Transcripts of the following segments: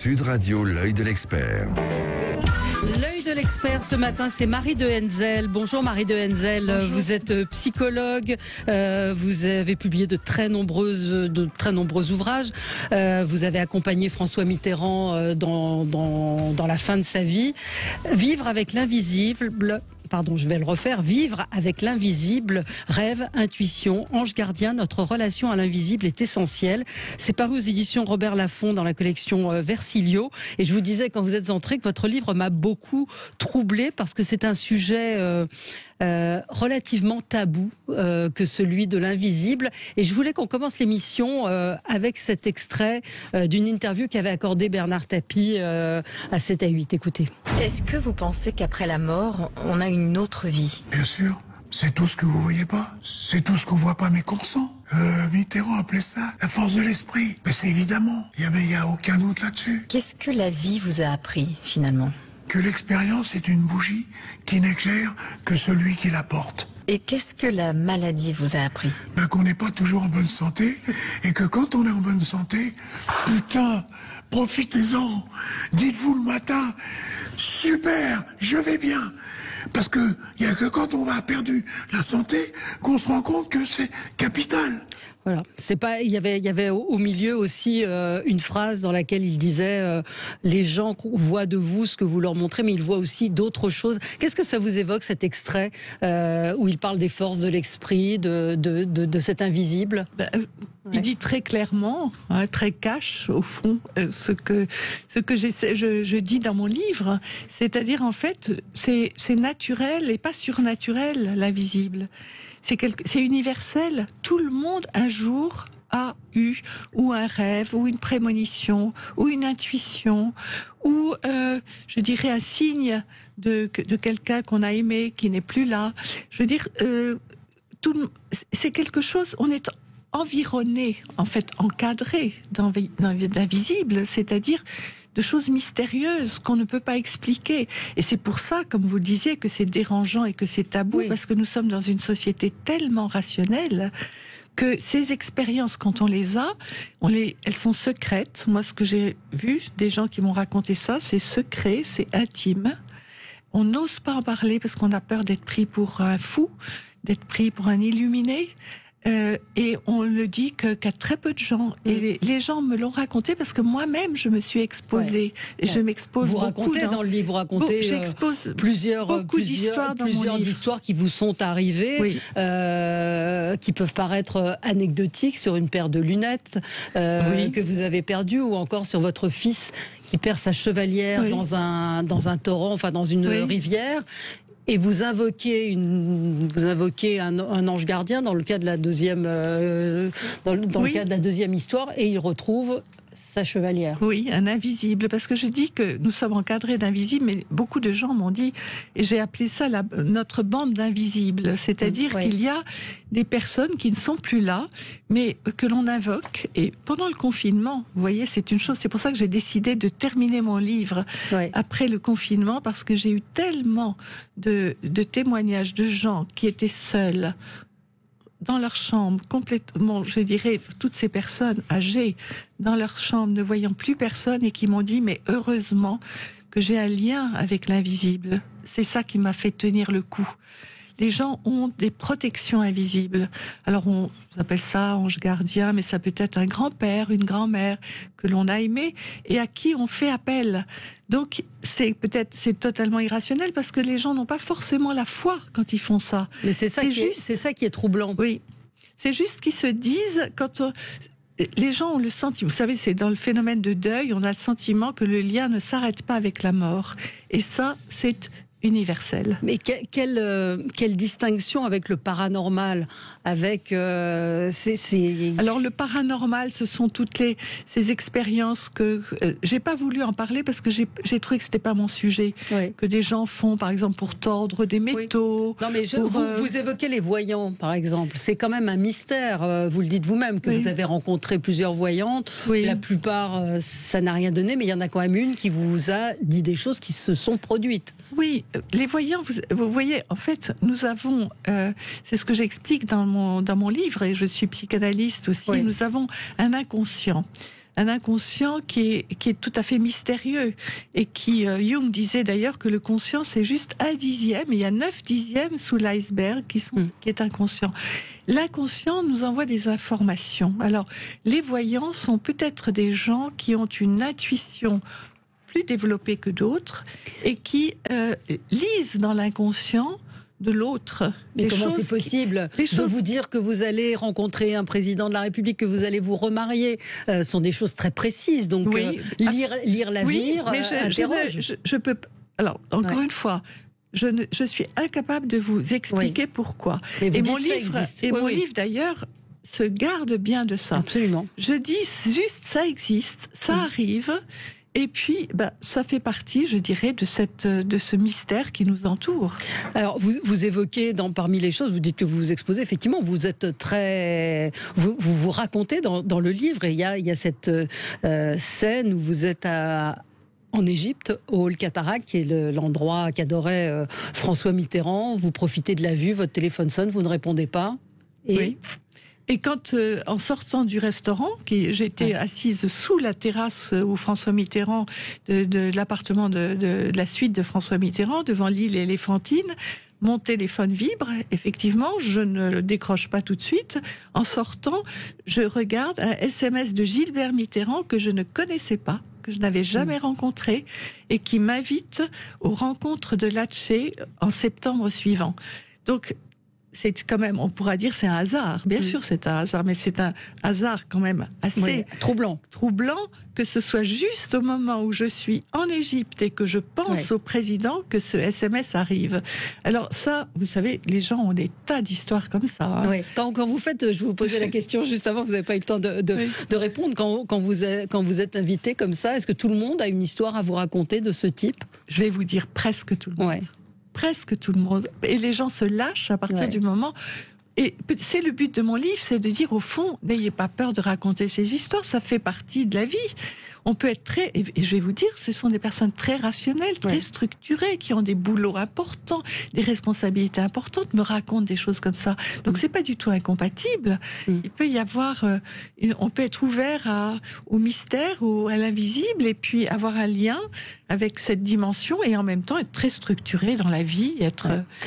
Sud Radio, l'œil de l'expert. L'œil de l'expert ce matin, c'est Marie de Henzel. Bonjour Marie de Henzel. Bonjour. Vous êtes psychologue. Vous avez publié de très nombreux ouvrages. Vous avez accompagné François Mitterrand dans la fin de sa vie. Vivre avec l'invisible. Je vais le refaire. Vivre avec l'invisible, rêve, intuition, ange gardien, notre relation à l'invisible est essentielle. C'est paru aux éditions Robert Laffont dans la collection Versilio. Et je vous disais quand vous êtes entré que votre livre m'a beaucoup troublée parce que c'est un sujet relativement tabou que celui de l'invisible. Et je voulais qu'on commence l'émission avec cet extrait d'une interview qu'avait accordé Bernard Tapie à 7 à 8. Écoutez. Est-ce que vous pensez qu'après la mort, on a une autre vie ? Bien sûr. C'est tout ce que vous voyez pas. C'est tout ce qu'on voit pas mais qu'on sent. Mitterrand appelait ça la force de l'esprit. Mais c'est évidemment. Il y a aucun doute là-dessus. Qu'est-ce que la vie vous a appris finalement ? Que l'expérience est une bougie qui n'éclaire que celui qui la porte. Et qu'est-ce que la maladie vous a appris ? Qu'on n'est pas toujours en bonne santé et que quand on est en bonne santé, putain, profitez-en. Dites-vous le matin, super, je vais bien. Parce que il y a que quand on a perdu la santé qu'on se rend compte que c'est capital. Voilà, c'est pas. Il y avait au milieu aussi une phrase dans laquelle il disait les gens voient de vous ce que vous leur montrez, mais ils voient aussi d'autres choses. Qu'est-ce que ça vous évoque cet extrait où il parle des forces de l'esprit, de cet invisible ? Il dit très clairement, très cash au fond, ce que je dis dans mon livre, c'est-à-dire en fait c'est naturel et pas surnaturel l'invisible. C'est universel. Tout le monde, un jour, a eu ou un rêve, ou une prémonition, ou une intuition, ou, je dirais, un signe de quelqu'un qu'on a aimé, qui n'est plus là. Je veux dire, c'est quelque chose, on est environné, en fait, encadré d'invisible, c'est-à-dire de choses mystérieuses qu'on ne peut pas expliquer. Et c'est pour ça, comme vous le disiez, que c'est dérangeant et que c'est tabou, oui. Parce que nous sommes dans une société tellement rationnelle que ces expériences, quand on les a, elles sont secrètes. Moi, ce que j'ai vu, des gens qui m'ont raconté ça, c'est secret, c'est intime. On n'ose pas en parler parce qu'on a peur d'être pris pour un fou, d'être pris pour un illuminé. Et on le dit qu'à très peu de gens. Et les gens me l'ont raconté parce que moi-même, je me suis exposée. Et je m'expose beaucoup. Vous racontez dans le livre, vous racontez plusieurs histoires qui vous sont arrivées, oui. Qui peuvent paraître anecdotiques sur une paire de lunettes oui. que vous avez perdues, ou encore sur votre fils qui perd sa chevalière oui. dans un torrent, enfin dans une oui. rivière. Et vous invoquez un ange gardien dans le cas de la deuxième oui. le cas de la deuxième histoire, et il retrouve sa chevalière. Oui, un invisible, parce que je dis que nous sommes encadrés d'invisibles, mais beaucoup de gens m'ont dit, et j'ai appelé ça notre bande d'invisibles, c'est-à-dire oui. qu'il y a des personnes qui ne sont plus là, mais que l'on invoque. Et pendant le confinement, vous voyez, c'est une chose, c'est pour ça que j'ai décidé de terminer mon livre oui. après le confinement, parce que j'ai eu tellement de témoignages de gens qui étaient seuls, dans leur chambre, complètement, je dirais, toutes ces personnes âgées, dans leur chambre, ne voyant plus personne, et qui m'ont dit, mais heureusement que j'ai un lien avec l'invisible. C'est ça qui m'a fait tenir le coup. Les gens ont des protections invisibles. Alors on appelle ça ange gardien, mais ça peut être un grand-père, une grand-mère que l'on a aimé et à qui on fait appel. Donc c'est totalement irrationnel parce que les gens n'ont pas forcément la foi quand ils font ça. Mais c'est ça qui est troublant. Oui, c'est juste qu'ils se disent les gens ont le sentiment, vous savez, c'est dans le phénomène de deuil, on a le sentiment que le lien ne s'arrête pas avec la mort. Et ça, c'est universel. Mais quelle distinction avec le paranormal, avec Alors le paranormal, ce sont toutes ces expériences que j'ai pas voulu en parler parce que j'ai trouvé que c'était pas mon sujet. Oui. Que des gens font, par exemple, pour tordre des métaux. Oui. Non mais vous évoquez les voyants, par exemple. C'est quand même un mystère. Vous le dites vous-même que oui. vous avez rencontré plusieurs voyantes. Oui. La plupart, ça n'a rien donné, mais il y en a quand même une qui vous a dit des choses qui se sont produites. Oui. Les voyants, vous voyez, en fait, nous avons, c'est ce que j'explique dans mon livre, et je suis psychanalyste aussi, oui. Nous avons un inconscient. un inconscient qui est tout à fait mystérieux et qui, Jung disait d'ailleurs que le conscient c'est juste 1/10, et il y a 9/10 sous l'iceberg qui est inconscient. L'inconscient nous envoie des informations. Alors, les voyants sont peut-être des gens qui ont une intuition plus développée que d'autres et qui lisent dans l'inconscient de l'autre. Mais comment c'est possible de vous dire que vous allez rencontrer un président de la République, que vous allez vous remarier, sont des choses très précises. Donc, lire l'avenir, mais je peux. Alors, encore une fois, je suis incapable de vous expliquer pourquoi. Et mon livre, d'ailleurs, se garde bien de ça. Absolument. Je dis juste, ça existe, ça arrive. Et puis, ça fait partie, je dirais, de ce mystère qui nous entoure. Alors, vous évoquez parmi les choses, vous dites que vous vous exposez, effectivement, vous êtes vous racontez dans le livre, et il y a cette scène où vous êtes en Égypte, au Hall Cataract, qui est l'endroit qu'adorait François Mitterrand. Vous profitez de la vue, votre téléphone sonne, vous ne répondez pas. Oui. Et quand, en sortant du restaurant, j'étais assise sous la terrasse où François Mitterrand, de l'appartement de la suite de François Mitterrand, devant l'île Éléphantine, mon téléphone vibre, effectivement, je ne le décroche pas tout de suite. En sortant, je regarde un SMS de Gilbert Mitterrand que je ne connaissais pas, que je n'avais jamais rencontré, et qui m'invite aux rencontres de Latché en septembre suivant. Donc, c'est quand même, on pourra dire, c'est un hasard. Bien sûr, c'est un hasard, mais c'est un hasard quand même assez troublant que ce soit juste au moment où je suis en Égypte et que je pense au président que ce SMS arrive. Alors ça, vous savez, les gens ont des tas d'histoires comme ça. Hein. Oui. Quand vous faites, je vous posais la question juste avant, vous n'avez pas eu le temps de répondre. Quand vous êtes invité comme ça, est-ce que tout le monde a une histoire à vous raconter de ce type ? Je vais vous dire presque tout le monde. Ouais. Presque tout le monde. Et les gens se lâchent à partir du moment... Et c'est le but de mon livre, c'est de dire, au fond, n'ayez pas peur de raconter ces histoires, ça fait partie de la vie. On peut être et je vais vous dire, ce sont des personnes très rationnelles, très structurées, qui ont des boulots importants, des responsabilités importantes, me racontent des choses comme ça. Donc c'est pas du tout incompatible. Il peut y avoir, on peut être ouvert au mystère ou à l'invisible, et puis avoir un lien avec cette dimension, et en même temps être très structuré dans la vie.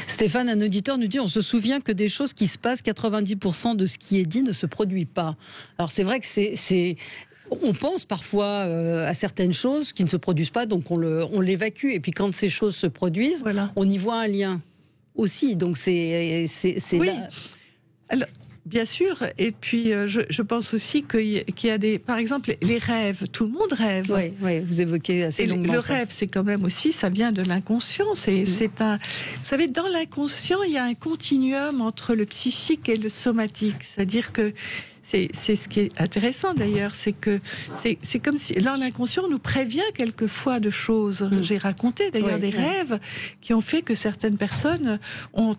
Stéphane, un auditeur nous dit, on se souvient que des choses qui se passent, 90% de ce qui est dit ne se produit pas. Alors c'est vrai que on pense parfois à certaines choses qui ne se produisent pas, donc on l'évacue. Et puis quand ces choses se produisent, on y voit un lien aussi. Donc c'est là. Alors, bien sûr. Et puis je pense aussi qu'il y a par exemple, les rêves. Tout le monde rêve. Oui, vous évoquez assez longuement le ça. rêve, c'est quand même aussi, ça vient de l'inconscient. Vous savez, dans l'inconscient, il y a un continuum entre le psychique et le somatique. C'est-à-dire que c'est ce qui est intéressant d'ailleurs, c'est que c'est comme si l'inconscient nous prévient quelquefois de choses. J'ai raconté d'ailleurs des rêves qui ont fait que certaines personnes ont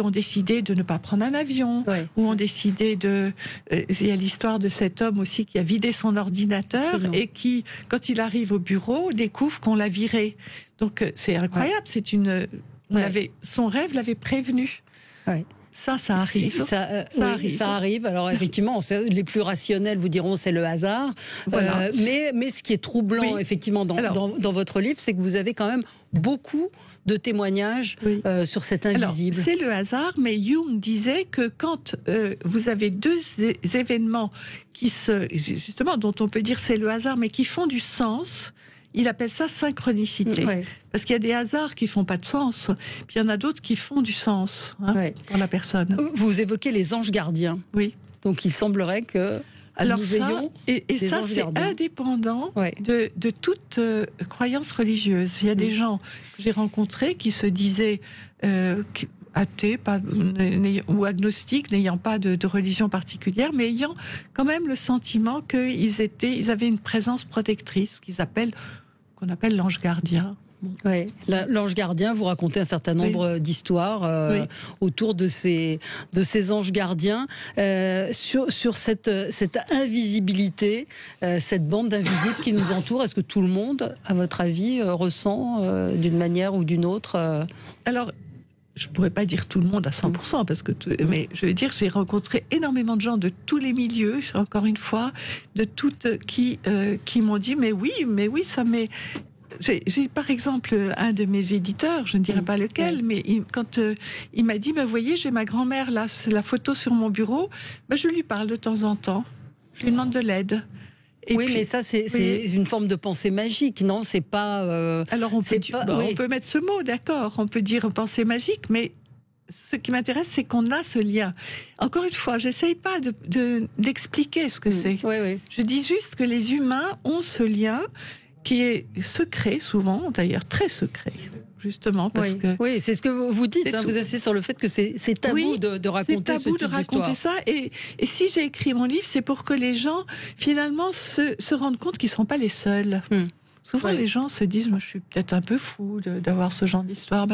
décidé de ne pas prendre un avion, ou ont décidé il y a l'histoire de cet homme aussi qui a vidé son ordinateur et qui, quand il arrive au bureau, découvre qu'on l'a viré. Donc c'est incroyable. Son rêve l'avait prévenu. Ça arrive. Ça arrive. Alors effectivement, les plus rationnels vous diront c'est le hasard. Voilà. Mais ce qui est troublant, effectivement, dans votre livre, c'est que vous avez quand même beaucoup de témoignages sur cet invisible. Alors, c'est le hasard, mais Jung disait que quand vous avez deux événements justement, dont on peut dire c'est le hasard, mais qui font du sens, il appelle ça synchronicité. Parce qu'il y a des hasards qui font pas de sens, puis il y en a d'autres qui font du sens pour la personne. Vous évoquez les anges gardiens. Oui. Donc il semblerait que nous ayons et ça, c'est indépendant de toute croyance religieuse. Il y a des gens que j'ai rencontrés qui se disaient athées ou agnostiques, n'ayant pas de religion particulière, mais ayant quand même le sentiment qu'ils avaient une présence protectrice qu'on appelle l'ange gardien. Oui, l'ange gardien, vous racontez un certain nombre d'histoires autour de ces anges gardiens, sur cette invisibilité, cette bande d'invisibles qui nous entoure. Est-ce que tout le monde, à votre avis, ressent d'une manière ou d'une autre Alors, je pourrais pas dire tout le monde à 100%, parce que mais je veux dire, j'ai rencontré énormément de gens de tous les milieux, encore une fois, de toutes qui m'ont dit mais oui, ça m'est. J'ai par exemple un de mes éditeurs, je ne dirais pas lequel, mais quand il m'a dit, vous voyez, j'ai ma grand-mère là, la photo sur mon bureau, je lui parle de temps en temps, je lui demande de l'aide. Et oui, puis, mais ça, c'est une forme de pensée magique, non? C'est pas. Alors on peut mettre ce mot, d'accord, on peut dire pensée magique, mais ce qui m'intéresse, c'est qu'on a ce lien. Encore une fois, j'essaye pas d'expliquer ce que c'est. Oui. Je dis juste que les humains ont ce lien qui est secret, souvent, d'ailleurs très secret, justement, parce que... Oui, c'est ce que vous dites, vous insistez sur le fait que c'est tabou de raconter ce type d'histoire. C'est tabou de raconter ça, et si j'ai écrit mon livre, c'est pour que les gens, finalement, se rendent compte qu'ils ne sont pas les seuls. Souvent, les gens se disent, moi, je suis peut-être un peu fou d'avoir ce genre d'histoire.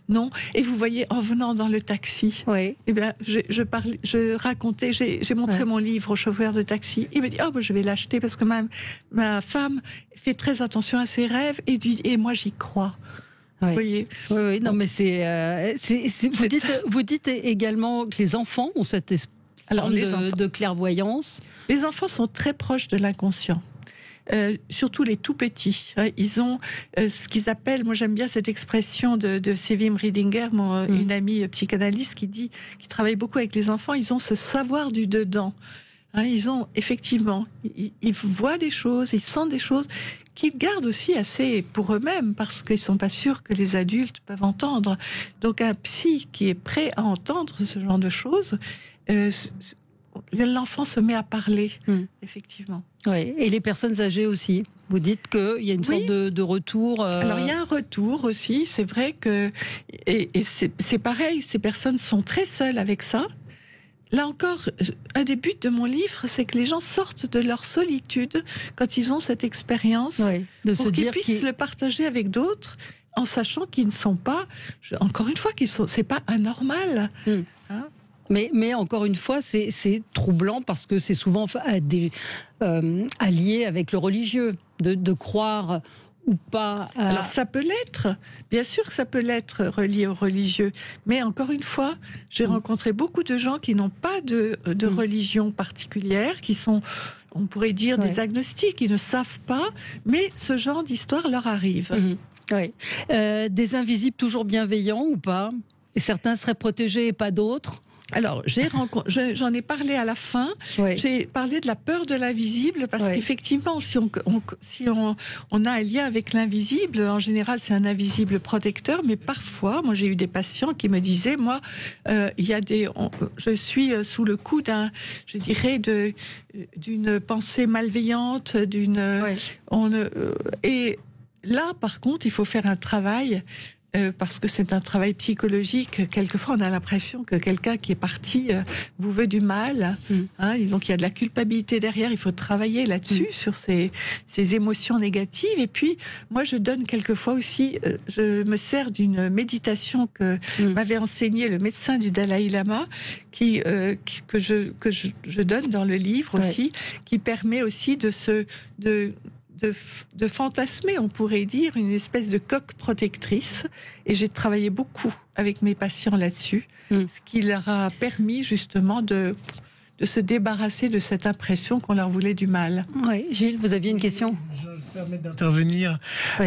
Non. Et vous voyez, en venant dans le taxi, je racontais, j'ai montré mon livre au chauffeur de taxi. Il me dit, je vais l'acheter parce que ma femme fait très attention à ses rêves et moi, j'y crois. Oui. Vous voyez. Oui, non, mais vous dites également que les enfants ont cette forme de clairvoyance. Les enfants sont très proches de l'inconscient. Surtout les tout petits. Ils ont ce qu'ils appellent, moi j'aime bien cette expression de Sévim Riedinger, une amie psychanalyste qui travaille beaucoup avec les enfants, ils ont ce savoir du dedans. Ils ont effectivement, ils voient des choses, ils sentent des choses qu'ils gardent aussi assez pour eux-mêmes parce qu'ils sont pas sûrs que les adultes peuvent entendre. Donc un psy qui est prêt à entendre ce genre de choses, l'enfant se met à parler, effectivement. Oui, et les personnes âgées aussi. Vous dites qu'il y a une sorte de retour. Alors, il y a un retour aussi. C'est vrai que... Et c'est pareil, ces personnes sont très seules avec ça. Là encore, un des buts de mon livre, c'est que les gens sortent de leur solitude quand ils ont cette expérience, pour qu'ils puissent le partager avec d'autres, en sachant qu'ils ne sont pas... Encore une fois, c'est pas anormal. Mais encore une fois, c'est troublant parce que c'est souvent allié avec le religieux, de croire ou pas. Alors ça peut l'être, bien sûr que ça peut l'être relié au religieux, mais encore une fois, j'ai rencontré beaucoup de gens qui n'ont pas de religion particulière, qui sont, on pourrait dire, des agnostiques, qui ne savent pas, mais ce genre d'histoire leur arrive. Des invisibles toujours bienveillants ou pas? Et certains seraient protégés et pas d'autres? Alors, j'en ai parlé à la fin. J'ai parlé de la peur de l'invisible parce qu'effectivement, si on a un lien avec l'invisible, en général, c'est un invisible protecteur. Mais parfois, moi, j'ai eu des patients qui me disaient, moi, je suis sous le coup d'une pensée malveillante, et là, par contre, il faut faire un travail. Parce que c'est un travail psychologique. Quelquefois, on a l'impression que quelqu'un qui est parti vous veut du mal. Donc, il y a de la culpabilité derrière. Il faut travailler là-dessus, sur ces émotions négatives. Et puis, moi, je donne quelquefois aussi... je me sers d'une méditation que m'avait enseignée le médecin du Dalai Lama, que je donne dans le livre aussi, qui permet aussi de fantasmer, on pourrait dire, une espèce de coque protectrice. Et j'ai travaillé beaucoup avec mes patients là-dessus, ce qui leur a permis justement de se débarrasser de cette impression qu'on leur voulait du mal. Oui, Gilles, vous aviez une question ? Je me permets d'intervenir.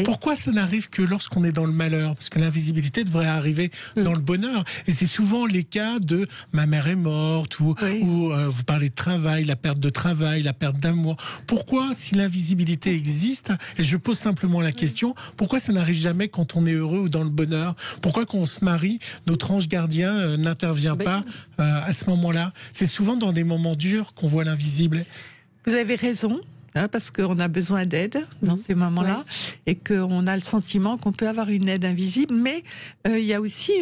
Pourquoi ça n'arrive que lorsqu'on est dans le malheur? Parce que l'invisibilité devrait arriver dans le bonheur. Et c'est souvent les cas de ma mère est morte, ou vous parlez de travail, la perte de travail, la perte d'amour. Pourquoi, si l'invisibilité existe, et je pose simplement la question, pourquoi ça n'arrive jamais quand on est heureux ou dans le bonheur? Pourquoi quand on se marie, notre ange gardien n'intervient pas à ce moment-là? C'est souvent dans des moments durs qu'on voit l'invisible. Vous avez raison, parce qu'on a besoin d'aide dans ces moments-là, et qu'on a le sentiment qu'on peut avoir une aide invisible, mais il y a aussi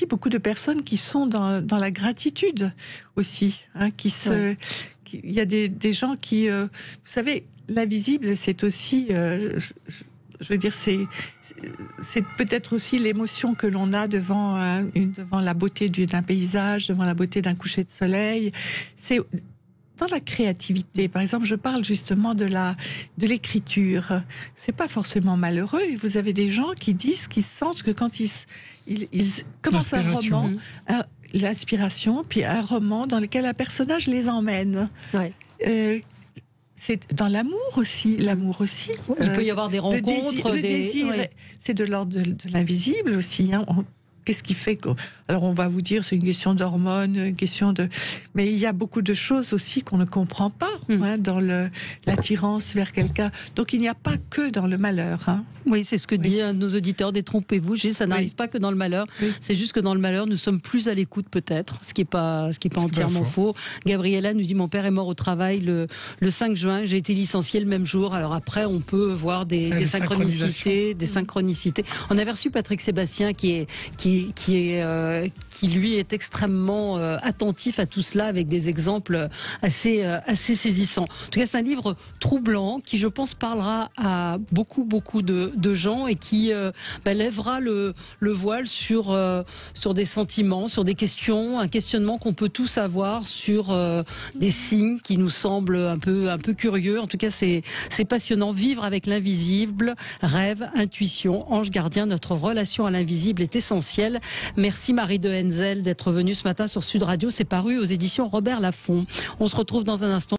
beaucoup de personnes qui sont dans la gratitude aussi, il y a des gens qui... vous savez, l'invisible, c'est aussi... je veux dire, c'est peut-être aussi l'émotion que l'on a devant la beauté d'un paysage, devant la beauté d'un coucher de soleil. dans la créativité. Par exemple, je parle justement de l'écriture. C'est pas forcément malheureux. Vous avez des gens qui disent qu'ils sentent que quand ils commencent un roman, l'inspiration, puis un roman dans lequel un personnage les emmène. Ouais. C'est dans l'amour aussi. Il peut y avoir des rencontres, le désir, c'est de l'ordre de l'invisible aussi. Hein. Qu'est-ce qui fait que... Alors on va vous dire c'est une question d'hormones, une question de... Mais il y a beaucoup de choses aussi qu'on ne comprend pas dans l'attirance vers quelqu'un. Donc il n'y a pas que dans le malheur. Hein. Oui, c'est ce que disent nos auditeurs. Détrompez-vous, Gilles, ça n'arrive pas que dans le malheur. Oui. C'est juste que dans le malheur, nous sommes plus à l'écoute peut-être, ce qui est pas entièrement faux. Gabriella nous dit mon père est mort au travail le 5 juin. J'ai été licenciée le même jour. Alors après, on peut voir des synchronicités, des synchronicités. On avait reçu Patrick Sébastien qui lui est extrêmement attentif à tout cela avec des exemples assez saisissants. En tout cas, c'est un livre troublant qui, je pense, parlera à beaucoup de gens et qui lèvera le voile sur des sentiments, sur des questions, un questionnement qu'on peut tous avoir sur des signes qui nous semblent un peu curieux. En tout cas, c'est passionnant. Vivre avec l'invisible, rêve, intuition, ange gardien, notre relation à l'invisible est essentielle. Merci Marie de Henzel d'être venue ce matin sur Sud Radio. C'est paru aux éditions Robert Laffont. On se retrouve dans un instant.